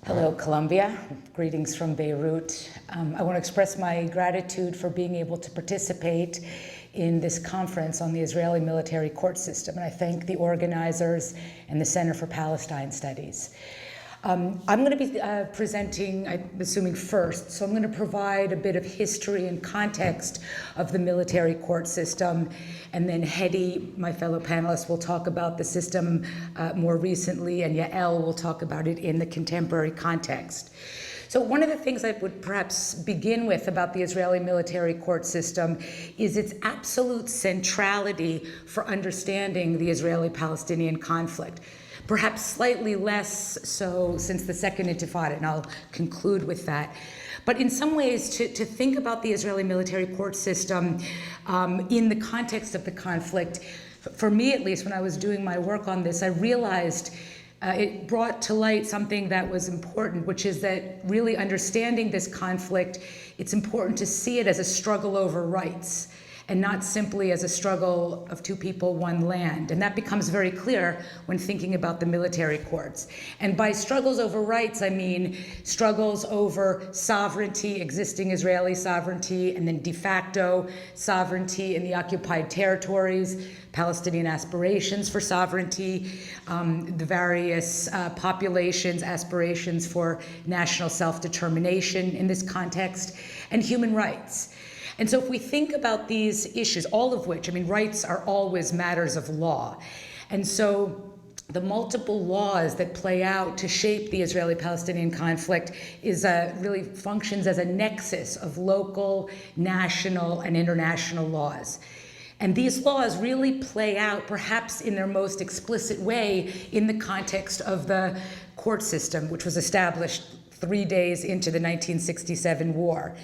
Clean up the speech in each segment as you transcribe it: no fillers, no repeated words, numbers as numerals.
Hello, Colombia. Greetings from Beirut. I want to express my gratitude for being able to participate in this conference on the Israeli military court system, and I thank the organizers and the Center for Palestine Studies. I'm going to be presenting, I'm assuming first, so I'm going to provide a bit of history and context of the military court system, and then Hedy, my fellow panelist, will talk about the system more recently, and Yael will talk about it in the contemporary context. So one of the things I would perhaps begin with about the Israeli military court system is its absolute centrality for understanding the Israeli-Palestinian conflict. Perhaps slightly less so since the Second Intifada, and I'll conclude with that. But in some ways, to think about the Israeli military court system in the context of the conflict, for me at least, when I was doing my work on this, I realized it brought to light something that was important, which is that really understanding this conflict, it's important to see it as a struggle over rights, and not simply as a struggle of two people, one land. And that becomes very clear when thinking about the military courts. And by struggles over rights, I mean struggles over sovereignty, existing Israeli sovereignty, and then de facto sovereignty in the occupied territories, Palestinian aspirations for sovereignty, the various populations' aspirations for national self-determination in this context, and human rights. And so if we think about these issues, all of which, I mean, rights are always matters of law. And so the multiple laws that play out to shape the Israeli-Palestinian conflict is really functions as a nexus of local, national, and international laws. And these laws really play out, perhaps in their most explicit way, in the context of the court system, which was established 3 days into the 1967 war.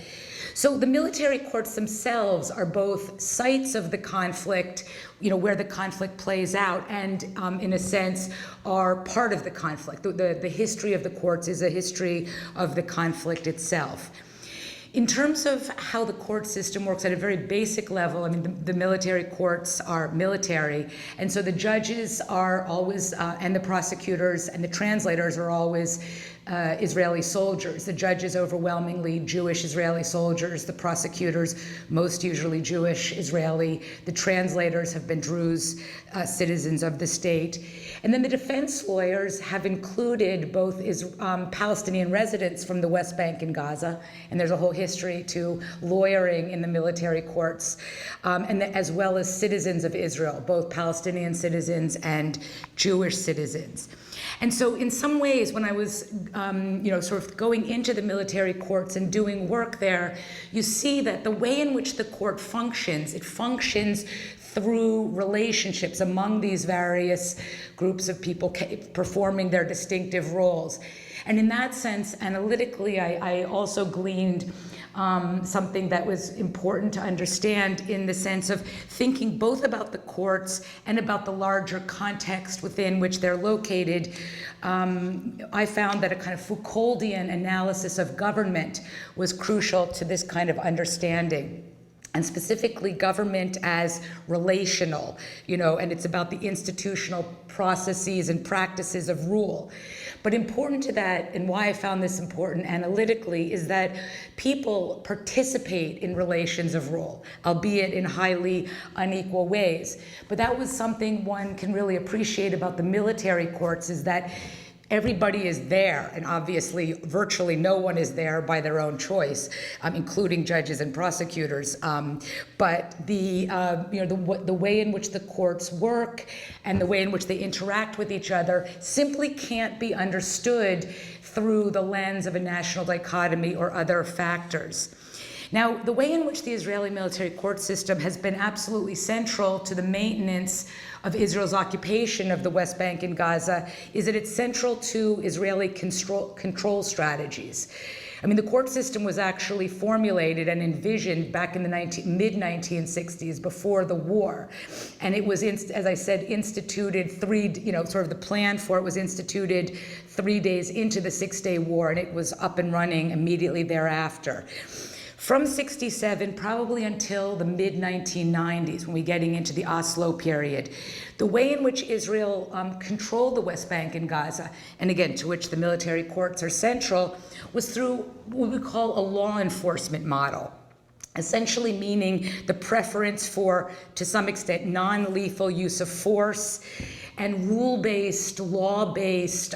So the military courts themselves are both sites of the conflict, where the conflict plays out, and in a sense are part of the conflict. The history of the courts is a history of the conflict itself. In terms of how the court system works at a very basic level, I mean, the military courts are military, and so the judges are always, and the prosecutors and the translators are always Israeli soldiers. The judges overwhelmingly Jewish Israeli soldiers, the prosecutors most usually Jewish Israeli, the translators have been Druze citizens of the state. And then the defense lawyers have included both Palestinian residents from the West Bank and Gaza, and there's a whole history to lawyering in the military courts, as well as citizens of Israel, both Palestinian citizens and Jewish citizens. And so in some ways, when I was sort of going into the military courts and doing work there, you see that the way in which the court functions, it functions through relationships among these various groups of people performing their distinctive roles. And in that sense, analytically, I also gleaned something that was important to understand in the sense of thinking both about the courts and about the larger context within which they're located. I found that a kind of Foucauldian analysis of government was crucial to this kind of understanding. And specifically government as relational, and it's about the institutional processes and practices of rule. But important to that, and why I found this important analytically, is that people participate in relations of rule, albeit in highly unequal ways. But that was something one can really appreciate about the military courts, is that everybody is there, and obviously virtually no one is there by their own choice, including judges and prosecutors. But the way in which the courts work and the way in which they interact with each other simply can't be understood through the lens of a national dichotomy or other factors. Now, the way in which the Israeli military court system has been absolutely central to the maintenance of Israel's occupation of the West Bank and Gaza is that it's central to Israeli control strategies. I mean, the court system was actually formulated and envisioned back in the mid-1960s, before the war. And it was, as I said, instituted sort of the plan for it was instituted 3 days into the 6-day war, and it was up and running immediately thereafter. From 67, probably until the mid-1990s, when we're getting into the Oslo period, the way in which Israel controlled the West Bank and Gaza, and again, to which the military courts are central, was through what we call a law enforcement model. Essentially meaning the preference for, to some extent, non-lethal use of force and rule-based, law-based,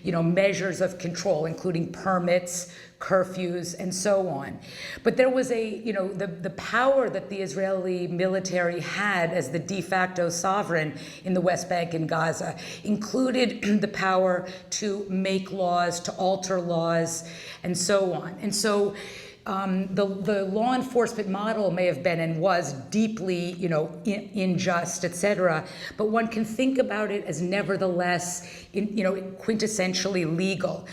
measures of control, including permits, curfews, and so on. But there was the power that the Israeli military had as the de facto sovereign in the West Bank and Gaza included the power to make laws, to alter laws, and so on. And so the law enforcement model may have been and was deeply, unjust, et cetera, but one can think about it as nevertheless, quintessentially legal.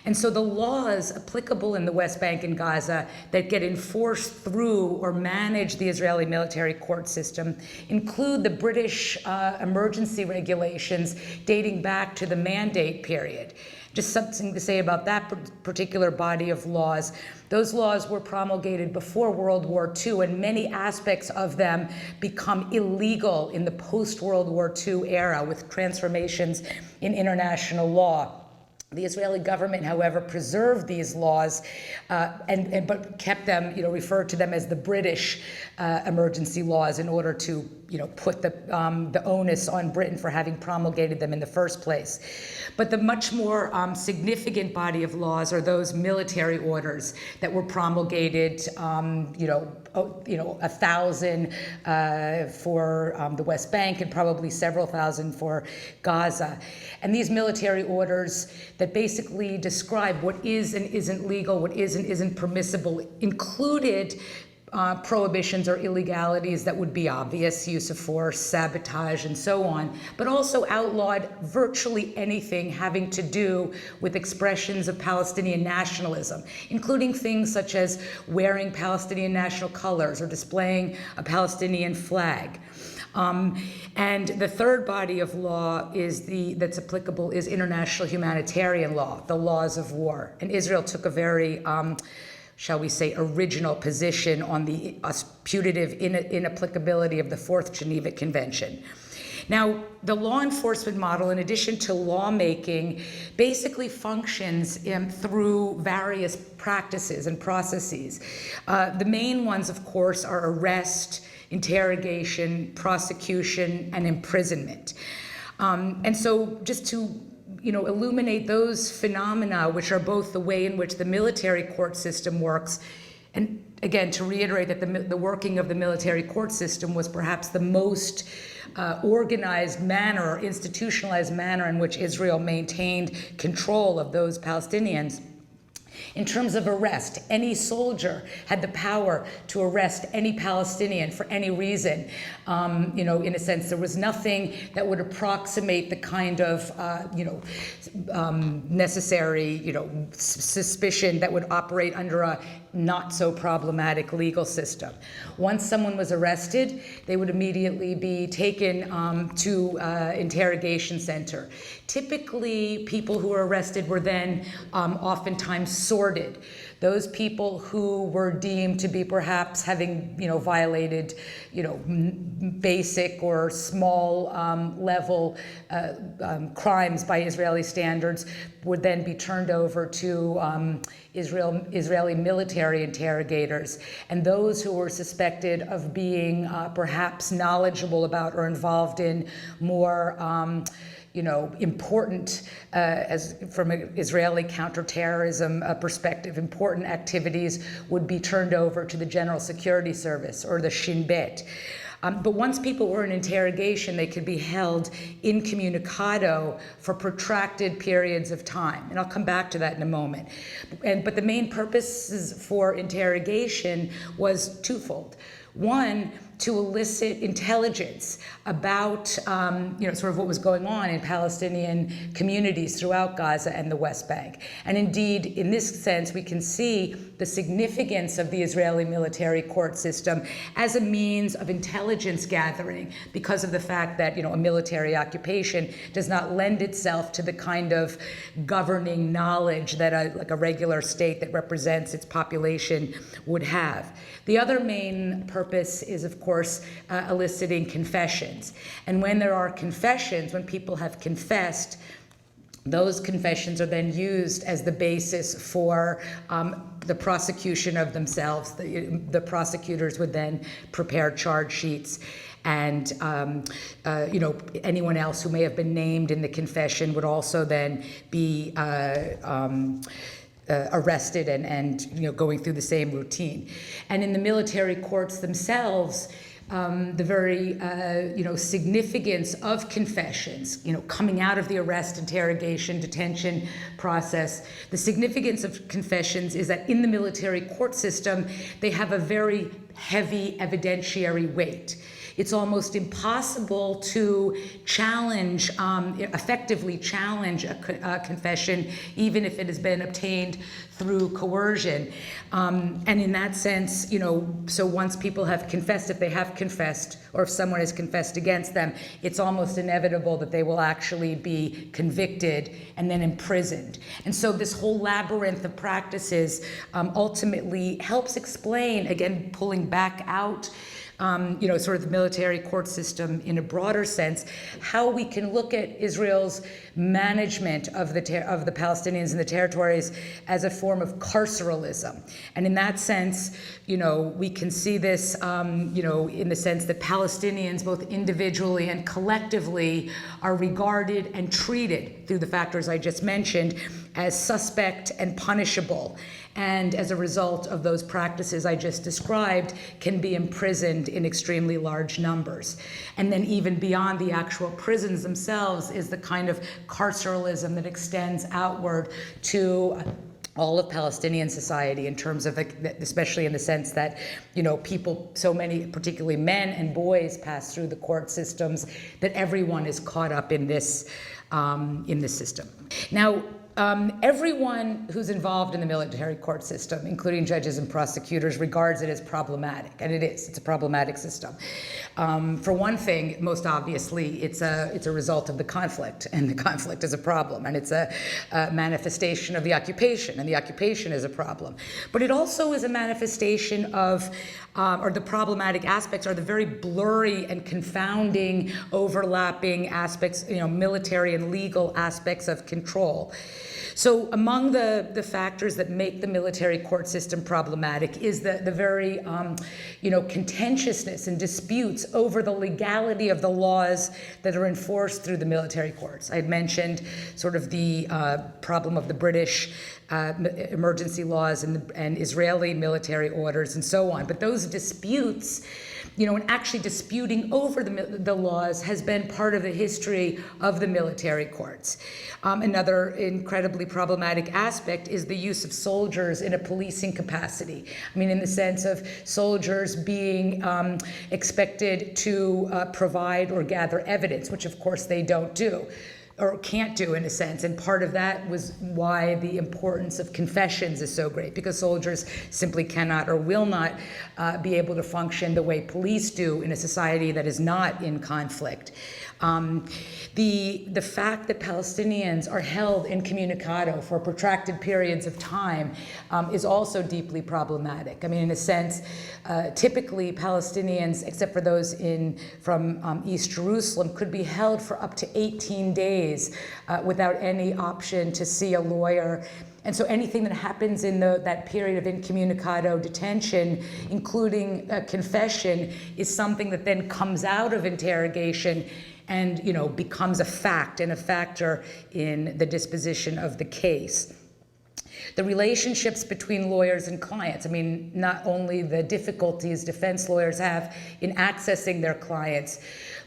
And so the laws applicable in the West Bank and Gaza that get enforced through or manage the Israeli military court system include the British emergency regulations dating back to the Mandate period. Just something to say about that particular body of laws. Those laws were promulgated before World War II, and many aspects of them become illegal in the post-World War II era with transformations in international law. The Israeli government, however, preserved these laws, but kept them, referred to them as the British emergency laws in order to, put the onus on Britain for having promulgated them in the first place. But the much more significant body of laws are those military orders that were promulgated, 1,000 for the West Bank and probably several thousand for Gaza. And these military orders that basically describe what is and isn't legal, what is and isn't permissible, included prohibitions or illegalities that would be obvious, use of force, sabotage, and so on, but also outlawed virtually anything having to do with expressions of Palestinian nationalism, including things such as wearing Palestinian national colors or displaying a Palestinian flag. And the third body of law that's applicable is international humanitarian law, the laws of war. And Israel took a very shall we say, original position on the putative inapplicability of the Fourth Geneva Convention. Now, the law enforcement model, in addition to lawmaking, basically functions through various practices and processes. The main ones, of course, are arrest, interrogation, prosecution, and imprisonment. And so just to illuminate those phenomena, which are both the way in which the military court system works, and again, to reiterate that the working of the military court system was perhaps the most organized manner or institutionalized manner in which Israel maintained control of those Palestinians. In terms of arrest, any soldier had the power to arrest any Palestinian for any reason. In a sense, there was nothing that would approximate the kind of, necessary, suspicion that would operate under a not so problematic legal system. Once someone was arrested, they would immediately be taken to interrogation center. Typically, people who were arrested were then oftentimes sorted. Those people who were deemed to be perhaps having, violated, basic or small level crimes by Israeli standards would then be turned over to Israeli military interrogators. And those who were suspected of being perhaps knowledgeable about or involved in more important, as from an Israeli counterterrorism perspective, important activities would be turned over to the General Security Service or the Shin Bet. But once people were in interrogation, they could be held incommunicado for protracted periods of time. And I'll come back to that in a moment. But the main purposes for interrogation was twofold. One, to elicit intelligence about, sort of what was going on in Palestinian communities throughout Gaza and the West Bank. And indeed, in this sense, we can see the significance of the Israeli military court system as a means of intelligence gathering, because of the fact that, a military occupation does not lend itself to the kind of governing knowledge that a regular state that represents its population would have. The other main purpose is, of course, eliciting confessions. And when there are confessions, when people have confessed, those confessions are then used as the basis for the prosecution of themselves. The prosecutors would then prepare charge sheets, and anyone else who may have been named in the confession would also then be arrested and going through the same routine. And in the military courts themselves, the very significance of confessions, coming out of the arrest, interrogation, detention process, the significance of confessions is that in the military court system, they have a very heavy evidentiary weight. It's almost impossible to effectively challenge a confession, even if it has been obtained through coercion. And in that sense, so once people have confessed, if they have confessed, or if someone has confessed against them, it's almost inevitable that they will actually be convicted and then imprisoned. And so this whole labyrinth of practices ultimately helps explain, again, pulling back out sort of the military court system in a broader sense, how we can look at Israel's management of the Palestinians in the territories as a form of carceralism. And in that sense, we can see this, in the sense that Palestinians, both individually and collectively, are regarded and treated through the factors I just mentioned as suspect and punishable. And as a result of those practices I just described, can be imprisoned in extremely large numbers. And then even beyond the actual prisons themselves is the kind of carceralism that extends outward to all of Palestinian society, in terms of, especially in the sense that, people, so many, particularly men and boys, pass through the court systems, that everyone is caught up in this system. Now, everyone who's involved in the military court system, including judges and prosecutors, regards it as problematic, and it is. It's a problematic system. For one thing, most obviously, it's a result of the conflict, and the conflict is a problem, and it's a manifestation of the occupation, and the occupation is a problem. But it also is a manifestation of, or the problematic aspects are the very blurry and confounding, overlapping aspects, military and legal aspects of control. So among the factors that make the military court system problematic is the very, contentiousness and disputes over the legality of the laws that are enforced through the military courts. I had mentioned sort of the problem of the British emergency laws and Israeli military orders and so on. But those disputes, and actually disputing over the laws has been part of the history of the military courts. Another incredibly problematic aspect is the use of soldiers in a policing capacity. I mean, in the sense of soldiers being expected to provide or gather evidence, which of course they don't do, or can't do in a sense. And part of that was why the importance of confessions is so great, because soldiers simply cannot or will not be able to function the way police do in a society that is not in conflict. The fact that Palestinians are held incommunicado for protracted periods of time is also deeply problematic. I mean, in a sense, typically Palestinians, except for those from East Jerusalem, could be held for up to 18 days without any option to see a lawyer. And so anything that happens in that period of incommunicado detention, including a confession, is something that then comes out of interrogation and becomes a fact and a factor in the disposition of the case. The relationships between lawyers and clients, I mean, not only the difficulties defense lawyers have in accessing their clients,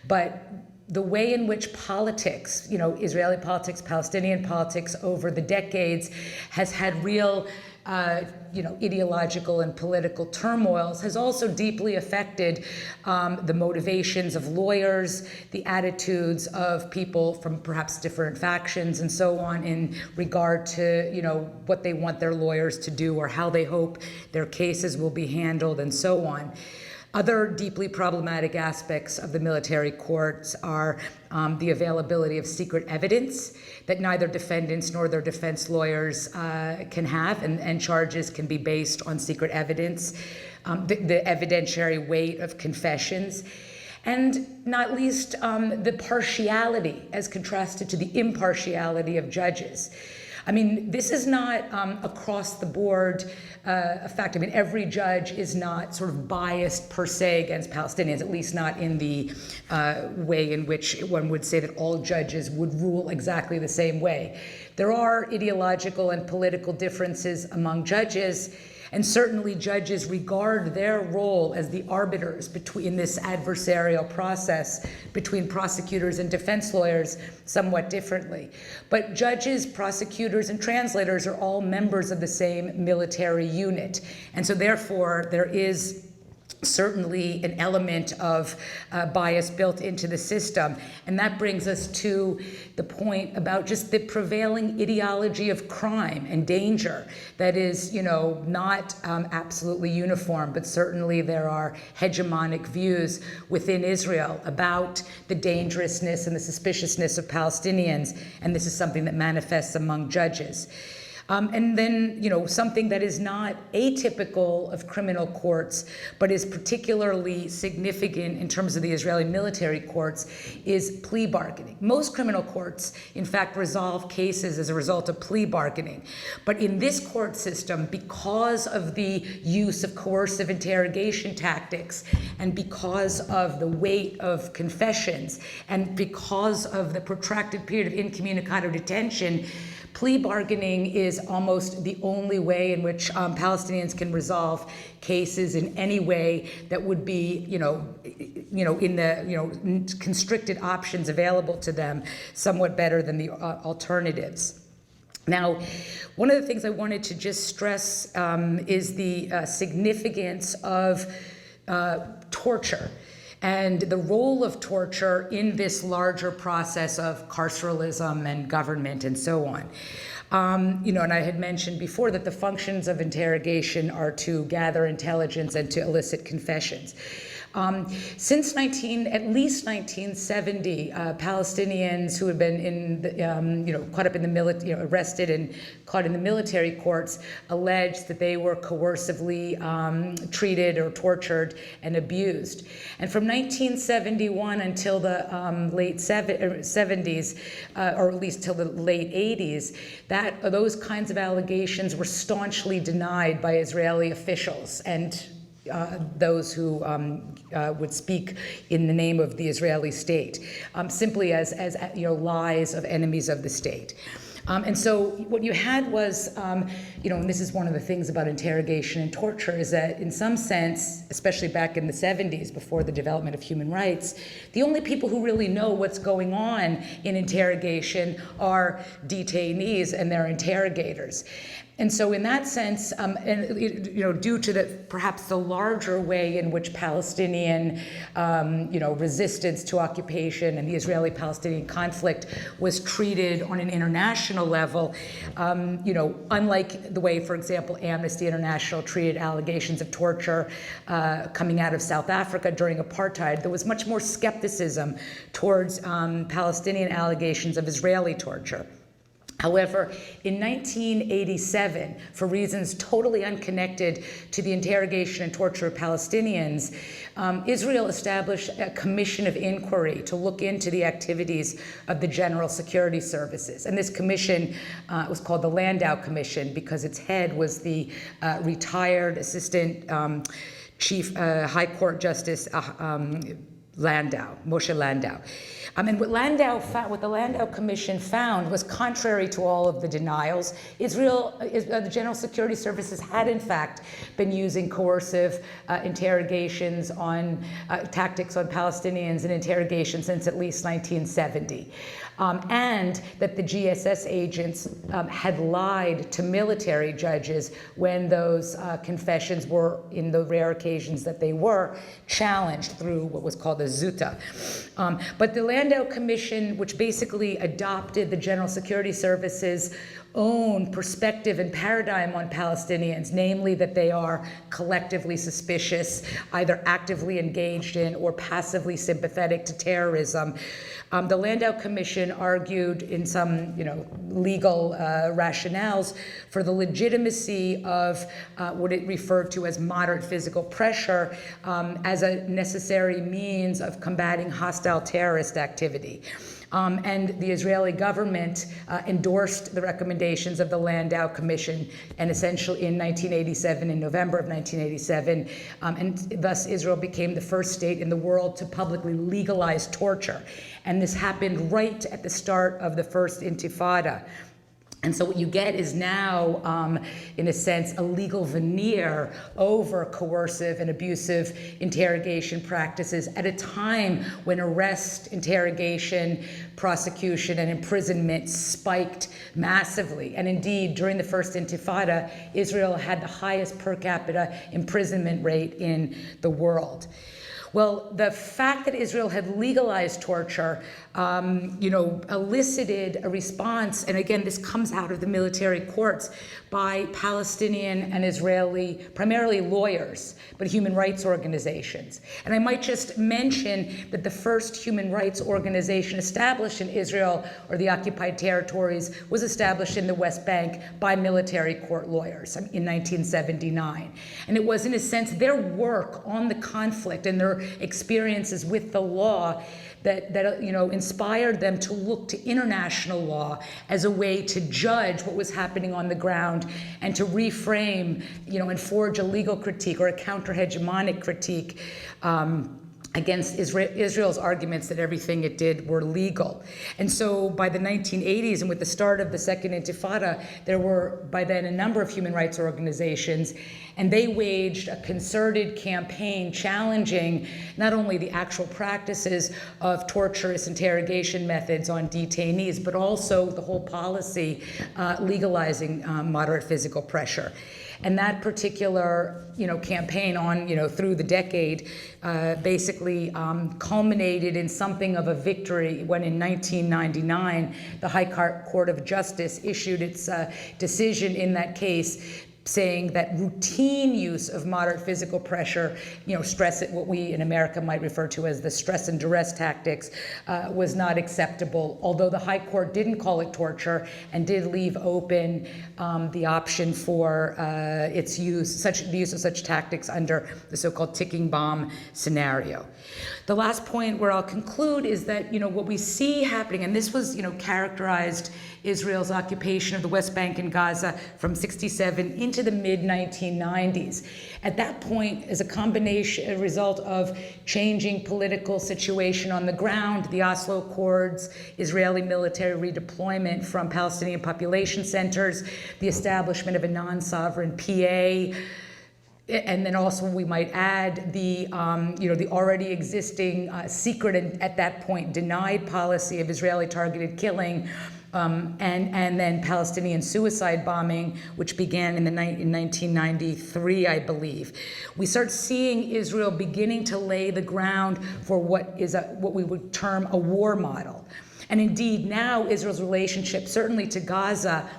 but the way in which politics, Israeli politics, Palestinian politics over the decades has had real ideological and political turmoils has also deeply affected the motivations of lawyers, the attitudes of people from perhaps different factions and so on in regard to, what they want their lawyers to do or how they hope their cases will be handled and so on. Other deeply problematic aspects of the military courts are the availability of secret evidence that neither defendants nor their defense lawyers can have, and charges can be based on secret evidence, the evidentiary weight of confessions, and not least the partiality as contrasted to the impartiality of judges. I mean, this is not across the board a fact. I mean, every judge is not sort of biased per se against Palestinians, at least not in the way in which one would say that all judges would rule exactly the same way. There are ideological and political differences among judges, and certainly judges regard their role as the arbiters in this adversarial process between prosecutors and defense lawyers somewhat differently. But judges, prosecutors, and translators are all members of the same military unit. And so therefore, there is certainly an element of bias built into the system. And that brings us to the point about just the prevailing ideology of crime and danger that is, not absolutely uniform, but certainly there are hegemonic views within Israel about the dangerousness and the suspiciousness of Palestinians. And this is something that manifests among judges. And then, something that is not atypical of criminal courts, but is particularly significant in terms of the Israeli military courts, is plea bargaining. Most criminal courts, in fact, resolve cases as a result of plea bargaining. But in this court system, because of the use of coercive interrogation tactics, and because of the weight of confessions, and because of the protracted period of incommunicado detention, plea bargaining is almost the only way in which Palestinians can resolve cases in any way that would be, in the constricted options available to them, somewhat better than the alternatives. Now, one of the things I wanted to just stress is the significance of torture and the role of torture in this larger process of carceralism and government and so on. And I had mentioned before that the functions of interrogation are to gather intelligence and to elicit confessions. Since at least 1970, Palestinians who had been caught up in the military, arrested and caught in the military courts, alleged that they were coercively treated or tortured and abused. And from 1971 until the late 70s, or at least till the late 80s, those kinds of allegations were staunchly denied by Israeli officials and those who would speak in the name of the Israeli state, simply as lies of enemies of the state. And so what you had was, and this is one of the things about interrogation and torture, is that in some sense, especially back in the 70s, before the development of human rights, the only people who really know what's going on in interrogation are detainees and their interrogators. And so in that sense, due to perhaps the larger way in which Palestinian, resistance to occupation and the Israeli-Palestinian conflict was treated on an international level, unlike the way, for example, Amnesty International treated allegations of torture coming out of South Africa during apartheid, there was much more skepticism towards Palestinian allegations of Israeli torture. However, in 1987, for reasons totally unconnected to the interrogation and torture of Palestinians, Israel established a commission of inquiry to look into the activities of the General Security Services. And this commission was called the Landau Commission because its head was the retired Assistant Chief High Court Justice Moshe Landau. And what the Landau Commission found was contrary to all of the denials. The General Security Services had in fact been using coercive interrogations on tactics on Palestinians and interrogation since at least 1970. and that the GSS agents had lied to military judges when those confessions were, in the rare occasions that they were, challenged through what was called a zuta. But the Landau Commission, which basically adopted the General Security Service's own perspective and paradigm on Palestinians, namely that they are collectively suspicious, either actively engaged in or passively sympathetic to terrorism. The Landau Commission argued in some, legal rationales for the legitimacy of what it referred to as moderate physical pressure as a necessary means of combating hostile terrorist activity. And the Israeli government endorsed the recommendations of the Landau Commission, and essentially in 1987, in November of 1987, and thus Israel became the first state in the world to publicly legalize torture. And this happened right at the start of the first Intifada. And so what you get is now, in a sense, a legal veneer over coercive and abusive interrogation practices at a time when arrest, interrogation, prosecution, and imprisonment spiked massively. And indeed, during the first Intifada, Israel had the highest per capita imprisonment rate in the world. Well, the fact that Israel had legalized torture, elicited a response, and again, this comes out of the military courts, by Palestinian and Israeli, primarily lawyers, but human rights organizations. And I might just mention that the first human rights organization established in Israel or the occupied territories was established in the West Bank by military court lawyers in 1979. And it was, in a sense, their work on the conflict and their experiences with the law that inspired them to look to international law as a way to judge what was happening on the ground and to reframe, and forge a legal critique or a counter-hegemonic critique against Israel's arguments that everything it did were legal. And so by the 1980s, and with the start of the Second Intifada, there were by then a number of human rights organizations, and they waged a concerted campaign challenging not only the actual practices of torturous interrogation methods on detainees, but also the whole policy legalizing moderate physical pressure. And that particular, campaign on, through the decade, basically culminated in something of a victory when in 1999, the High Court of Justice issued its decision in that case, saying that routine use of moderate physical pressure, stress, what we in America might refer to as the stress and duress tactics, was not acceptable, although the High Court didn't call it torture and did leave open the option for the use of such tactics under the so-called ticking bomb scenario. The last point where I'll conclude is that, what we see happening, and this was, characterized Israel's occupation of the West Bank and Gaza from 1967 into the mid-1990s. At that point, as a result of changing political situation on the ground, the Oslo Accords, Israeli military redeployment from Palestinian population centers, the establishment of a non-sovereign PA, and then also we might add the already existing secret and at that point denied policy of Israeli targeted killing, and then Palestinian suicide bombing, which began in 1993, I believe. We start seeing Israel beginning to lay the ground for what we would term a war model. And indeed, now Israel's relationship, certainly to Gaza,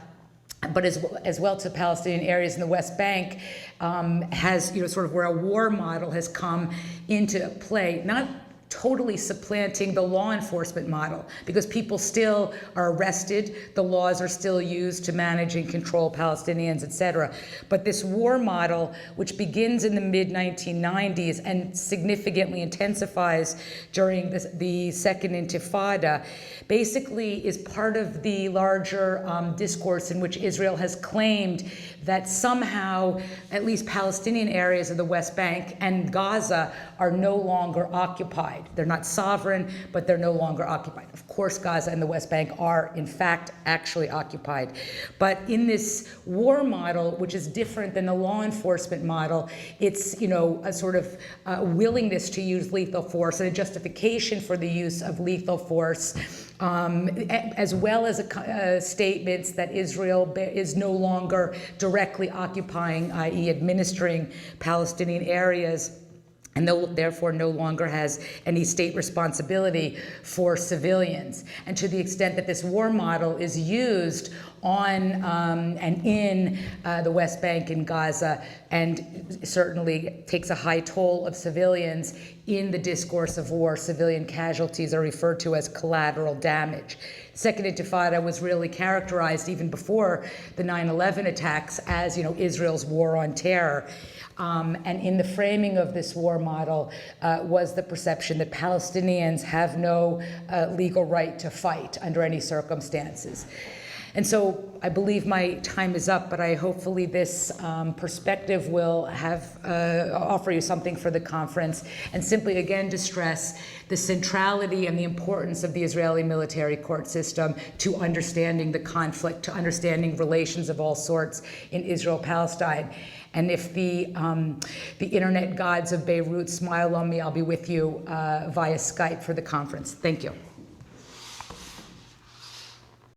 but as well to Palestinian areas in the West Bank, has, sort of where a war model has come into play, not totally supplanting the law enforcement model, because people still are arrested, the laws are still used to manage and control Palestinians, etc. But this war model, which begins in the mid-1990s and significantly intensifies during the Second Intifada, basically is part of the larger discourse in which Israel has claimed that somehow at least Palestinian areas of the West Bank and Gaza are no longer occupied. They're not sovereign, but they're no longer occupied. Of course, Gaza and the West Bank are, in fact, actually occupied. But in this war model, which is different than the law enforcement model, it's, a sort of willingness to use lethal force and a justification for the use of lethal force as well as statements that Israel is no longer directly occupying, i.e. administering Palestinian areas, and therefore no longer has any state responsibility for civilians. And to the extent that this war model is used on and in the West Bank and Gaza, and certainly takes a high toll of civilians in the discourse of war, civilian casualties are referred to as collateral damage. Second Intifada was really characterized even before the 9/11 attacks as, Israel's war on terror. And in the framing of this war model was the perception that Palestinians have no legal right to fight under any circumstances. And so I believe my time is up, but hopefully this perspective will offer you something for the conference, and simply again to stress the centrality and the importance of the Israeli military court system to understanding the conflict, to understanding relations of all sorts in Israel-Palestine. And if the internet gods of Beirut smile on me, I'll be with you via Skype for the conference. Thank you.